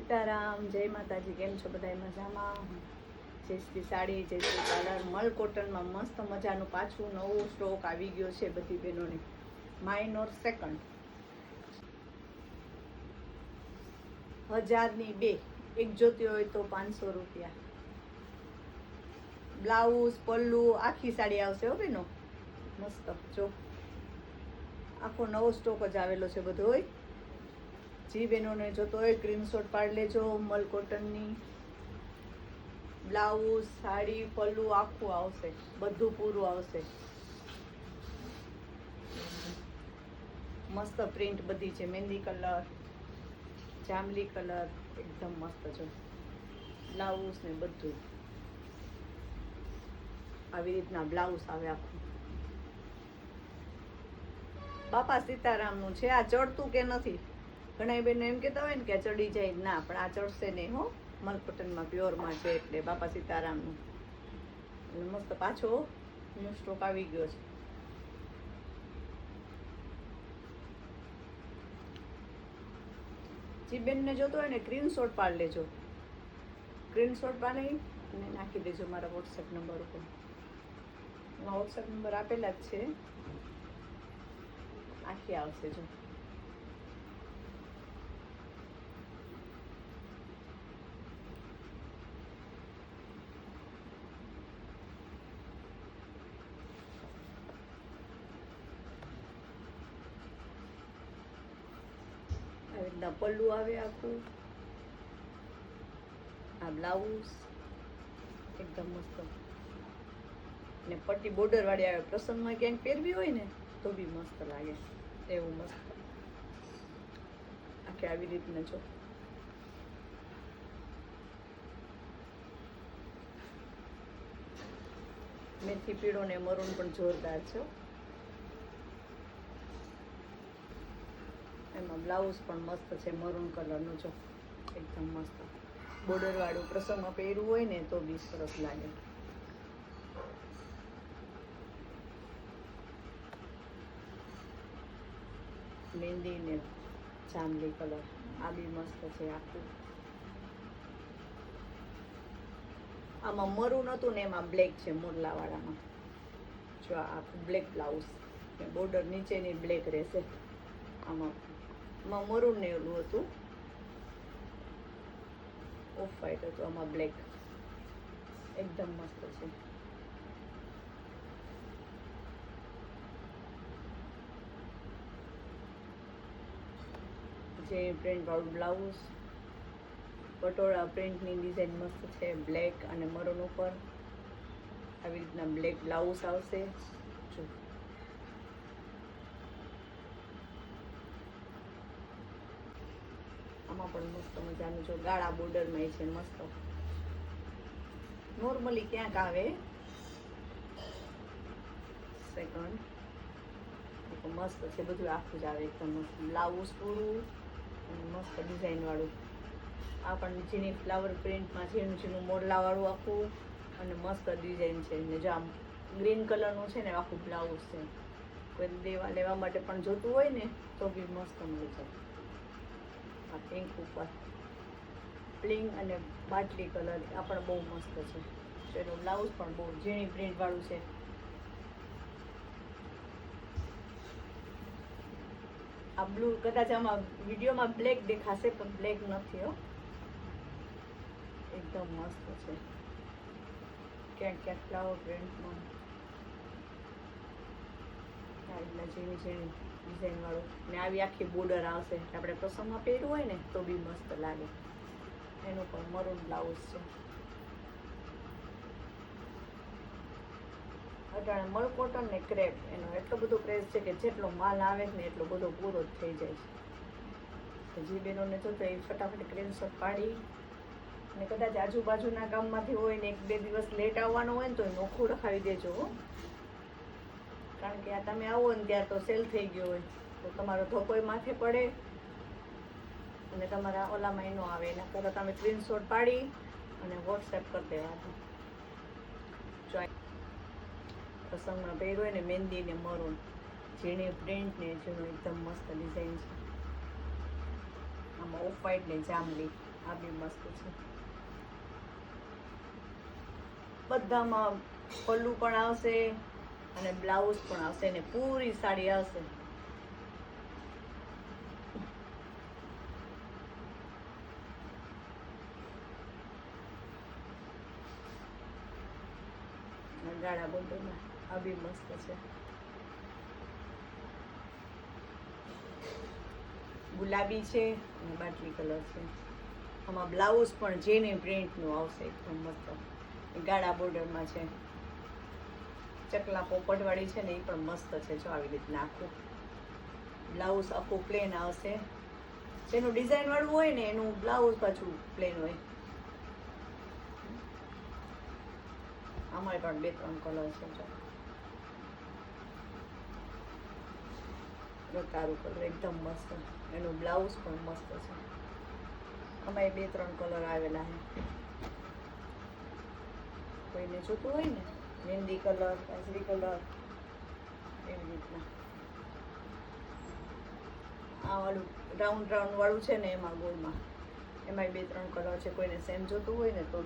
સીતારામ, જય માતાજી. કેમ છો બધા? મજામાં? જય શ્રી સાડી, જય શ્રી પાર્લર. મલ કોટનમાં મસ્ત મજાનું પાછું નવો સ્ટોક આવી ગયો છે બધી બહેનોને. માઇનોર સેકન્ડ 1000ની 2 એક જોતી હોય તો 500 રૂપિયા. બ્લાઉઝ, પલ્લુ, આખી સાડી આવશે હો બેનો. મસ્ત જો આખો નવો સ્ટોક જ આવેલો છે બધો. જી બહેનોને જોતો હોય સ્ક્રીનશોટ પાડી લેજો. મલ કોટનની બ્લાઉઝ, સાડી, પલ્લુ આખું આવશે, બધું પૂરું આવશે. મસ્ત પ્રિન્ટ બધી છે, મહેંદી કલર, જાંબલી કલર, એકદમ મસ્ત છે. બ્લાઉઝ ને બધું આવી રીતના બ્લાઉઝ આવે આખું. બાપા સીતારામનું છે. આ ચડતું કે નથી? ઘણા બેન એમ કહેતા હોય ને કે ચડી જાય. ના, પણ આ ચડશે નહીં હો. મલ કોટનમાં પ્યોરમાં છે એટલે બાપા સીતારામનું. એટલે મસ્ત પાછો ન્યૂ સ્ટોક આવી ગયો છે. જે બેનને જોતો હોય ને સ્ક્રીનશોટ પાડી લેજો. સ્ક્રીનશોટ પાડી અને નાખી દેજો મારા વોટ્સએપ નંબર ઉપર. એમાં વોટ્સએપ નંબર આપેલા જ છે. આખી આવશે જો. આવી રીતના પલ્લુ આવે આખું. આ બ્લાઉઝ એકદમ મસ્ત ને પટ્ટી બોર્ડર વાળી આવે. પ્રસંગમાં ક્યાંક પહેરવી હોય ને તો બી મસ્ત લાગે એવું મસ્ત. આખી આવી રીતના જો. મેથી પીળો ને મરૂન પણ જોરદાર છે. એમાં બ્લાઉઝ પણ મસ્ત છે, મરૂન કલરનું જો, એકદમ મસ્ત બોર્ડર વાળું. પ્રસંગમાં પહેરવું હોય ને તો બી સરસ લાગે. મહેંદી ને જાંબલી કલર આ બી મસ્ત છે આખું. આમાં મરૂન હતું ને એમાં બ્લેક છે મોરલા વાળામાં. જો આખું બ્લેક બ્લાઉઝ, બોર્ડર નીચેની બ્લેક રહેશે. આમાં મરૂન ને એવું હતું, ઓફ વ્હાઈટ હતું, આમાં બ્લેક. એકદમ મસ્ત છે. જે પ્રિન્ટ વાળું બ્લાઉઝ, પટોળા પ્રિન્ટની ડિઝાઇન મસ્ત છે, બ્લેક અને મરૂન ઉપર. આવી રીતના બ્લેક બ્લાઉઝ આવશે જો. આમાં પણ મસ્ત મજાનું જો ગાળા બોર્ડરમાં છે મસ્ત. નોર્મલી ક્યાંક આવે સેકન્ડ મસ્ત છે બધું આખું જ આવે એકદમ મસ્ત. બ્લાઉઝ પૂરું અને મસ્ત ડિઝાઇન વાળું. આ પણ ઝીણી ફ્લાવર પ્રિન્ટમાં ઝીણું ઝીણું મોરલા વાળું આખું અને મસ્ત ડિઝાઇન છે. ને જો આમ ગ્રીન કલરનું છે ને આખું બ્લાઉઝ છે. કોઈ લેવા માટે પણ જોતું હોય ને તો બી મસ્ત મળી જાય. આ પિંક ઉપર પિંક અને બાટલી કલર આ પણ બહુ મસ્ત છે. તો એનું બ્લાઉઝ પણ બહુ ઝીણી પ્રિન્ટ વાળું છે. આ બ્લુ કદાચ આમાં વિડીયોમાં બ્લેક દેખાશે પણ બ્લેક નથી હો. એકદમ મસ્ત છે. ક્યાંક ક્યાંક ફ્લાવર પ્રિન્ટમાં ઝીણી ઝીણી ડિઝાઇન વાળું ને આવી આખી બોર્ડર આવશે. આપણે પ્રસંગમાં પહેરવું હોય ને તો બી મસ્ત લાગે. એનું પણ મરૂન બ્લાઉઝ છે. અટાણે મલ કોટન ને ક્રેપ એનો એટલો બધો ક્રેઝ છે કે જેટલો માલ આવે ને એટલો બધો પૂરો જ થઈ જાય છે. જે બહેનોને જોતો એ ફટાફટ સ્ક્રીનશોટ પાડી અને કદાચ આજુબાજુના ગામમાંથી હોય ને 1-2 દિવસ લેટ આવવાનું હોય ને તો નોખું રખાવી દેજો. કારણ કે આ તમે આવો ને ત્યાં તો સેલ થઈ ગયો હોય તો તમારો ધોકોય માથે પડે અને તમારા ઓલામાં એનો આવે. એના કરતાં તમે સ્ક્રીનશોટ પાડી અને વોટ્સએપ કરી દેવાનું. પ્રસંગમાં પહેર્યું હોય ને મહેંદી ને મરૂન ઝીણી પ્રિન્ટ ને ઝીણું એકદમ મસ્ત ડિઝાઇન છે. આમાં ઓફ વ્હાઈટ ને જાંબલી આ બી મસ્ત છે. બધામાં પલ્લું પણ આવશે અને બ્લાઉઝ પણ આવશે ને પૂરી સાડી આવશે. ગાળા બોર્ડરમાં આ બી મસ્ત છે. ગુલાબી છે અને બાટલી કલર છે. આમાં બ્લાઉઝ પણ જેને પ્રિન્ટનું આવશે એકદમ મસ્ત. ગાળા બોર્ડરમાં છે. ચકલા પોપટવાળી છે ને એ પણ મસ્ત છે. જો આવી રીતના આખું બ્લાઉઝ આખું પ્લેન આવશે. જેનું ડિઝાઇન વાળું હોય ને એનું બ્લાઉઝ પાછું પ્લેન હોય. આમાં પણ 2-3 કલર છે. તારું કલર એકદમ મસ્ત, એનું બ્લાઉઝ પણ મસ્ત છે. આમાં 2-3 કલર આવેલા છે. કોઈને જોતું હોય ને મહેંદી કલર, કેસરી કલર એવી રીતના. આ વાળું રાઉન્ડ વાળું છે ને એમાં ગોળમાં એમાં 2-3 કલર છે. કોઈને સેમ જોતું હોય ને તો